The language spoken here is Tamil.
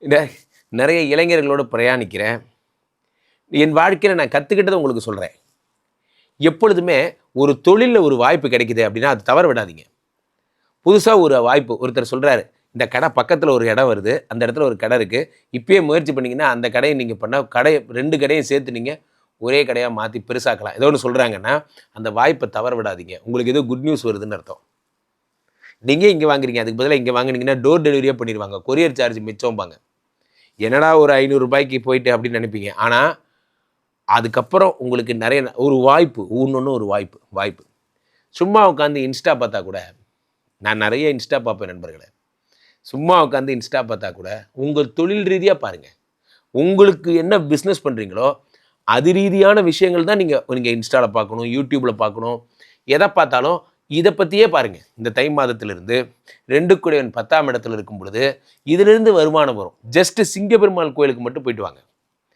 இந்த நிறைய இளைஞர்களோடு பிரயாணிக்கிறேன். என் வாழ்க்கையில் நான் கற்றுக்கிட்டதை உங்களுக்கு சொல்கிறேன். எப்பொழுதுமே ஒரு தொழிலில் ஒரு வாய்ப்பு கிடைக்குது அப்படின்னா அது தவற விடாதீங்க. புதுசாக ஒரு வாய்ப்பு ஒருத்தர் சொல்கிறாரு, இந்த கடை பக்கத்தில் ஒரு இடம் வருது, அந்த இடத்துல ஒரு கடை இருக்குது, இப்பயே முயற்சி பண்ணிங்கன்னா அந்த கடையை நீங்கள் பண்ணால் கடையை 2 கடையும் சேர்த்து நீங்கள் ஒரே கடையாக மாற்றி பெருசாக்கலாம். ஏதோ ஒன்று சொல்கிறாங்கன்னா அந்த வாய்ப்பை தவற விடாதீங்க. உங்களுக்கு ஏதோ குட் நியூஸ் வருதுன்னு அர்த்தம். நீங்கள் இங்கே வாங்குறீங்க, அதுக்கு பதிலாக இங்கே வாங்கினீங்கன்னா டோர் டெலிவரியாக பண்ணிடுவாங்க, கொரியர் சார்ஜ் மிச்சம்பாங்க. என்னடா ஒரு ₹500 போயிட்டு அப்படின்னு நினைப்பீங்க. ஆனால் அதுக்கப்புறம் உங்களுக்கு நிறைய ஒரு வாய்ப்பு, ஒன்று ஒரு வாய்ப்பு. சும்மா உட்காந்து இன்ஸ்டா பார்த்தா கூட, நான் நிறைய இன்ஸ்டா பார்ப்பேன் நண்பர்களே. சும்மா உட்காந்து இன்ஸ்டா பார்த்தா கூட உங்கள் தொழில் ரீதியாக பாருங்கள். உங்களுக்கு என்ன பிஸ்னஸ் பண்ணுறீங்களோ அது ரீதியான விஷயங்கள் தான் நீங்கள் இன்ஸ்டாவில் பார்க்கணும், யூடியூப்பில் பார்க்கணும். எதை பார்த்தாலும் இதை பற்றியே பாருங்கள். இந்த தை மாதத்திலிருந்து 2 குடையவன் 10ஆம் இடத்துல இருக்கும் பொழுது இதிலிருந்து வருமானம் வரும். ஜஸ்ட்டு சிங்கப்பெருமாள் கோயிலுக்கு மட்டும் போயிட்டு வாங்க.